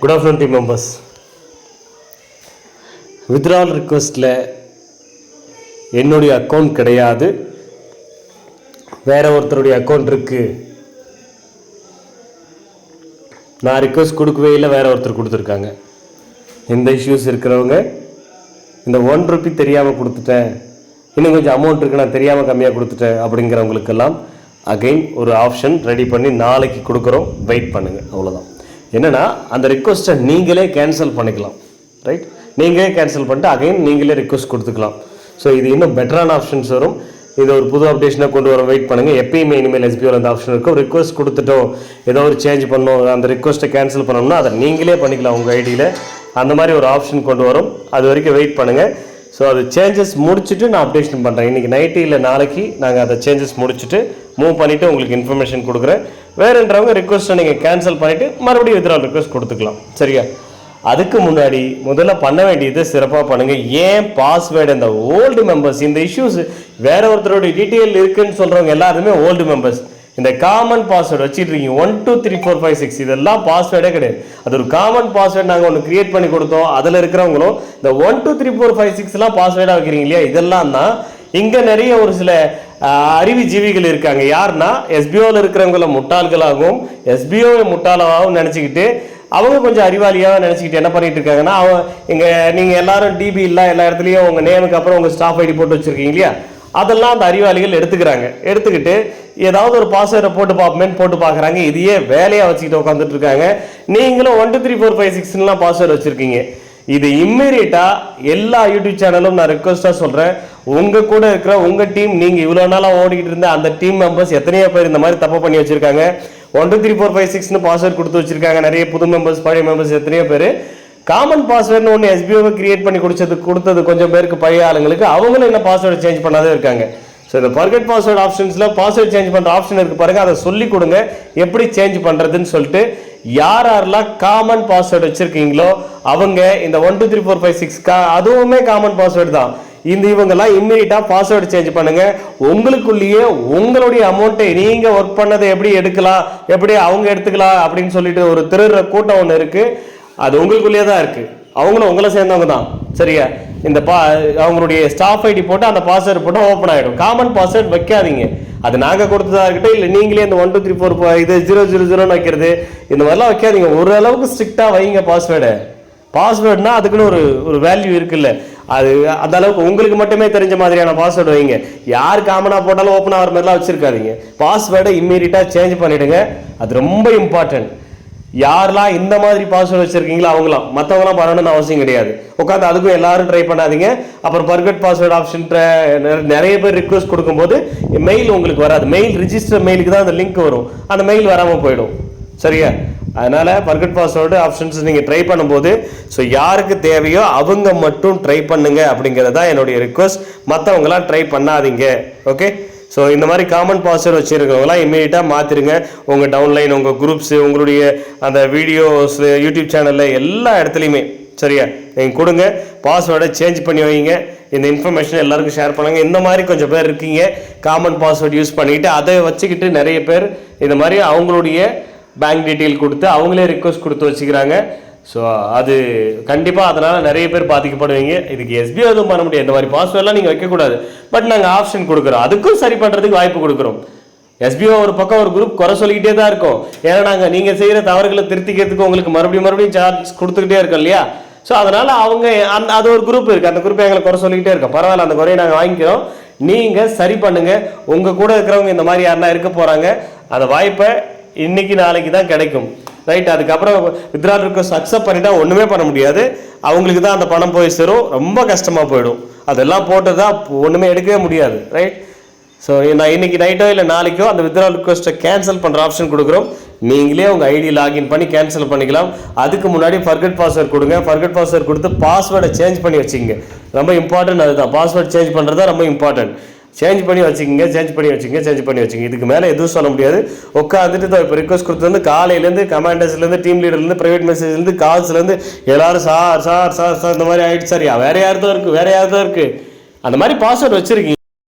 Good afternoon team members. Withdrawal requestல என்னுடைய account கிடையாது, வேற ஒருத்தருடைய அக்கவுண்ட் இருக்கு. நான் ரிக்வெஸ்ட் கொடுக்கவே இல்லை, வேற ஒருத்தர் கொடுத்துருக்காங்க. இந்த இஷ்யூஸ் இருக்கிறவங்க இந்த 1 ரூபி தெரியாமல் கொடுத்துட்டேன், இன்னும் கொஞ்சம் அமௌண்ட் இருக்கு நான் தெரியாமல் கம்மியாக கொடுத்துட்டேன் அப்படிங்கிறவங்களுக்கெல்லாம் அகைன் ஒரு ஆப்ஷன் ரெடி பண்ணி நாளைக்கு கொடுக்குறோம், வெயிட் பண்ணுங்கள். அவ்வளோதான். என்னென்னா அந்த ரிக்வெஸ்ட்டை நீங்களே கேன்சல் பண்ணிக்கலாம். ரைட், நீங்களே கேன்சல் பண்ணிட்டு அகைன் நீங்களே ரிக்வெஸ்ட் கொடுத்துக்கலாம். ஸோ இது இன்னும் பெட்டரான ஆப்ஷன்ஸ் வரும். இது ஒரு புது அப்டேஷனாக கொண்டு வர வெயிட் பண்ணுங்கள். எப்பயுமே இனிமேல் எஸ்பிஓவில் அந்த ஆப்ஷன் இருக்கும். ரிக்வெஸ்ட் கொடுத்துட்டோம், ஏதோ ஒரு சேஞ்ச் பண்ணோம், அந்த ரிக்வெஸ்ட்டை கேன்சல் பண்ணோம்னா அதை நீங்களே பண்ணிக்கலாம் உங்கள் ஐடியில். அந்த மாதிரி ஒரு ஆப்ஷன் கொண்டு வரும். அது வரைக்கும் வெயிட் பண்ணுங்கள். ஸோ அது சேஞ்சஸ் முடிச்சுட்டு நான் அப்டேஷன் பண்ணுறேன். இன்றைக்கி நைட்டு இல்லை நாளைக்கு நாங்கள் அதை சேஞ்சஸ் முடிச்சுட்டு மூவ் பண்ணிவிட்டு உங்களுக்கு இன்ஃபர்மேஷன் கொடுக்குறேன். வேறுன்றவங்க ரிக்வெஸ்ட்டை நீங்கள் கேன்சல் பண்ணிவிட்டு மறுபடியும் வித்ட்ராவல் ரிக்வெஸ்ட் கொடுத்துக்கலாம். சரியா? அதுக்கு முன்னாடி முதல்ல பண்ண வேண்டியது சிறப்பாக பண்ணுங்கள். ஏன் பாஸ்வேர்டு இந்த ஓல்டு மெம்பர்ஸ் இந்த இஷ்யூஸ் வேற ஒருத்தருடைய டீட்டெயில் இருக்குன்னு சொல்கிறவங்க எல்லாருமே ஓல்டு மெம்பர்ஸ். இந்த காமன் பாஸ்வேர்டு வச்சுட்டு இருக்கீங்க 1 2 3 4 5 6 இதெல்லாம் பாஸ்வேர்டே கிடையாது. அது ஒரு காமன் பாஸ்வேர்டு நாங்கள் ஒன்று கிரியேட் பண்ணி கொடுத்தோம். அதில் இருக்கிறவங்களும் இந்த 1 2 3 4 5 6 பாஸ்வேர்டாக வைக்கிறீங்க இல்லையா, இதெல்லாம் தான் இங்கே நிறைய ஒரு சில அறிவு ஜீவிகள் இருக்காங்க. யாருன்னா எஸ்பிஓவில் இருக்கிறவங்கள முட்டாள்களாகவும் எஸ்பிஓவை முட்டாளாகவும் நினச்சிக்கிட்டு அவங்க கொஞ்சம் அறிவாளியாக நினச்சிக்கிட்டு என்ன பண்ணிட்டு இருக்காங்கன்னா, நீங்கள் எல்லாரும் டிபி இல்லை எல்லா இடத்துலையும் உங்கள் நேமுக்கு அப்புறம் உங்கள் ஸ்டாஃப் ஐடி போட்டு வச்சுருக்கீங்க இல்லையா, அதெல்லாம் அந்த அறிவாளிகள் எடுத்துக்கிட்டு ஏதாவது ஒரு பாஸ்வேர்டை போட்டு பார்ப்போமேன்னு போட்டு பார்க்குறாங்க. இதையே வேலையாக வச்சுக்கிட்டு உட்காந்துட்டு இருக்காங்க. நீங்களும் 1 2 3 4 5 6 பாஸ்வேர்டு வச்சுருக்கீங்க. இது இம்மீடியட்டாக எல்லா யூடியூப் சேனலும் நான் ரிக்வஸ்ட்டாக சொல்கிறேன். உங்கள் கூட இருக்கிற உங்கள் டீம், நீங்கள் இவ்வளோ நாளாக ஓடிக்கிட்டு இருந்த அந்த டீம் மெம்பர்ஸ் எத்தனையோ பேர் இந்த மாதிரி தப்பு பண்ணி வச்சுருக்காங்க. 1 2 3 4 5 6 பாஸ்வேர்டு கொடுத்து வச்சுருக்காங்க. நிறைய புது மெம்பர்ஸ் பழைய மெம்பர்ஸ் எத்தனையோ பேர் காமன் பாஸ்வேர்டுன்னு ஒன்று எஸ்பிஓவை கிரியேட் பண்ணி கொடுத்தது கொஞ்சம் பேருக்கு பழைய ஆளுங்களுக்கு, அவங்களும் என்ன பாஸ்வேர்டு சேஞ்ச் பண்ணாதே இருக்காங்க. ஸோ இந்த ஃபர்கெட் பாஸ்வேர்டு ஆப்ஷன்ஸில் பாஸ்வேர்டு சேஞ்ச் பண்ணுற ஆப்ஷன் இருக்குது பாருங்கள், அதை சொல்லி கொடுங்க எப்படி சேஞ்ச் பண்ணுறதுன்னு சொல்லிட்டு. யாரெல்லாம் காமன் பாஸ்வேர்டு வச்சுருக்கீங்களோ அவங்க இந்த 1 2 3 4 5 6 அதுவுமே காமன் பாஸ்வேர்டு தான். இவங்கெல்லாம் இம்மீடியட்டாக பாஸ்வேர்டு சேஞ்ச் பண்ணுங்க. உங்களுக்குள்ளேயே உங்களுடைய அமௌண்ட்டை நீங்கள் ஒர்க் பண்ணதை எப்படி எடுக்கலாம், எப்படி அவங்க எடுத்துக்கலாம் அப்படின்னு சொல்லிட்டு ஒரு திருடுற கூட்டம் ஒன்று இருக்குது. அது உங்களுக்குள்ளேயே தான் இருக்குது. அவங்களும் உங்களை சேர்ந்தவங்க தான். சரியா? இந்த அவங்களுடைய ஸ்டாஃப் ஐடி போட்டு அந்த பாஸ்வேர்டு போட்டு ஓப்பன் ஆகிடும். காமன் பாஸ்வேர்டு வைக்காதீங்க. அது நாங்கள் கொடுத்ததா இருக்கட்டும், இல்லை நீங்களே இந்த 1 2 3 4 இது 000 வைக்கிறது இந்த மாதிரிலாம் வைக்காதீங்க. ஓரளவுக்கு ஸ்ட்ரிக்டாக வைங்க பாஸ்வேர்டை. பாஸ்வேர்டுனா அதுக்குன்னு ஒரு வேல்யூ இருக்குல்ல, அது அந்த அளவுக்கு உங்களுக்கு மட்டுமே தெரிஞ்ச மாதிரியான பாஸ்வேர்டு வைங்க. யார் காமனாக போட்டாலும் ஓப்பன் ஆகிற மாதிரிலாம் வச்சுருக்காதீங்க. பாஸ்வேர்டை இம்மீடியட்டாக சேஞ்ச் பண்ணிவிடுங்க. அது ரொம்ப இம்பார்ட்டன்ட். யாரெல்லாம் இந்த மாதிரி பாஸ்வேர்டு வச்சுருக்கீங்களோ அவங்களாம், மற்றவங்களாம் பண்ணணும்னு அவசியம் கிடையாது. உட்காந்து அதுக்கும் எல்லாரும் ட்ரை பண்ணாதீங்க. அப்புறம் ஃபர்கெட் பாஸ்வேர்டு ஆப்ஷன் நிறைய பேர் ரிக்வெஸ்ட் கொடுக்கும்போது மெயில் உங்களுக்கு வராது. மெயில் ரிஜிஸ்டர் மெயிலுக்கு தான் அந்த லிங்க் வரும், அந்த மெயில் வராமல் போயிடும். சரியா? அதனால் ஃபர்கெட் பாஸ்வேர்டு ஆப்ஷன்ஸ் நீங்கள் ட்ரை பண்ணும்போது ஸோ யாருக்கு தேவையோ அவங்க மட்டும் ட்ரை பண்ணுங்க அப்படிங்கிறது தான் என்னுடைய ரிக்வெஸ்ட். மற்றவங்களாம் ட்ரை பண்ணாதீங்க. ஓகே? ஸோ இந்த மாதிரி காமன் பாஸ்வேர்டு வச்சுருக்கவங்களாம் இம்மீடியட்டாக மாற்றிடுங்க. உங்கள் டவுன்லைன், உங்கள் குரூப்ஸு, உங்களுடைய அந்த வீடியோஸ், யூடியூப் சேனலில் எல்லா இடத்துலையுமே சரியா நீங்கள் கொடுங்க. பாஸ்வேர்டை சேஞ்ச் பண்ணி வைங்க. இந்த இன்ஃபர்மேஷன் எல்லாருக்கும் ஷேர் பண்ணுங்கள். இந்த மாதிரி கொஞ்சம் பேர் இருக்கீங்க காமன் பாஸ்வேர்டு யூஸ் பண்ணிக்கிட்டு அதை வச்சுக்கிட்டு நிறைய பேர் இந்த மாதிரி அவங்களுடைய பேங்க் டீட்டெயில் கொடுத்து அவங்களே ரிக்வெஸ்ட் கொடுத்து வச்சுக்கிறாங்க. ஸோ அது கண்டிப்பாக அதனால் நிறைய பேர் பாதிக்கப்படுவீங்க. இதுக்கு எஸ்பிஓ எதுவும் பண்ண முடியாது. இந்த மாதிரி பாஸ்வேர்டெலாம் நீங்கள் வைக்கக்கூடாது. பட் நாங்கள் ஆப்ஷன் கொடுக்குறோம், அதுக்கும் சரி பண்ணுறதுக்கு வாய்ப்பு கொடுக்குறோம். எஸ்பிஓ ஒரு பக்கம் ஒரு குரூப் குறை சொல்லிக்கிட்டே தான் இருக்கும். ஏன்னா நீங்கள் செய்கிற தவறுகளை திருத்திக்கிறதுக்கு உங்களுக்கு மறுபடியும் சார்ஜ் கொடுத்துக்கிட்டே இருக்கோம் இல்லையா. ஸோ அதனால் அவங்க அது ஒரு குரூப் இருக்குது, அந்த குரூப்பை எங்களை குறை சொல்லிக்கிட்டே இருக்கோம். பரவாயில்ல, அந்த குறையை நாங்கள் வாங்கிக்கிறோம், நீங்கள் சரி பண்ணுங்கள். உங்கள் கூட இருக்கிறவங்க இந்த மாதிரி யாருன்னா இருக்க போகிறாங்க, அந்த வாய்ப்பை இன்னைக்கு நாளைக்கு தான் கிடைக்கும். ரைட்? அதுக்கப்புறம் வித்ட்ராவல் ரிக்வெஸ்ட் அக்செப்ட் பண்ணிட்டா ஒன்றுமே பண்ண முடியாது. அவங்களுக்கு தான் அந்த பணம் போய் சேரும், ரொம்ப கஷ்டமாக போயிடும். அதெல்லாம் போட்டு தான் ஒன்றுமே எடுக்கவே முடியாது. ரைட்? ஸோ நான் இன்னைக்கு நைட்டோ இல்லை நாளைக்கோ அந்த வித்ட்ராவல் ரிக்வெஸ்ட்டை கேன்சல் பண்ணுற ஆப்ஷன் கொடுக்குறோம். நீங்களே உங்கள் ஐடி லாகின் பண்ணி கேன்சல் பண்ணிக்கலாம். அதுக்கு முன்னாடி ஃபர்கெட் பாஸ்வேர்டு கொடுங்க. ஃபர்கெட் பாஸ்வேர்டு கொடுத்து பாஸ்வேர்டை சேஞ்ச் பண்ணி வச்சுங்க. ரொம்ப இம்பார்ட்டன்ட் அதுதான். பாஸ்வேர்டு சேஞ்ச் பண்ணுறது தான் ரொம்ப இம்பார்ட்டன்ட். சேஞ்ச் பண்ணி வச்சுக்கிங்க. இதுக்கு மேலே எதுவும் சொல்ல முடியாது. உட்காந்துட்டு தான் இப்போ ரிக்வெஸ்ட் கொடுத்துருந்து காலையிலேருந்து கமாண்டர்ஸ்லேருந்து டீம் லீடர்லேருந்து ப்ரைவேட் மெசேஜ்லேருந்து கால்ஸ்லேருந்து எல்லாரும் சார் இந்த மாதிரி ஆகிடுச்சு. சரியா? வேற யார் தான் இருக்குது அந்த மாதிரி பாஸ்வேர்டு வச்சுருக்கீங்க.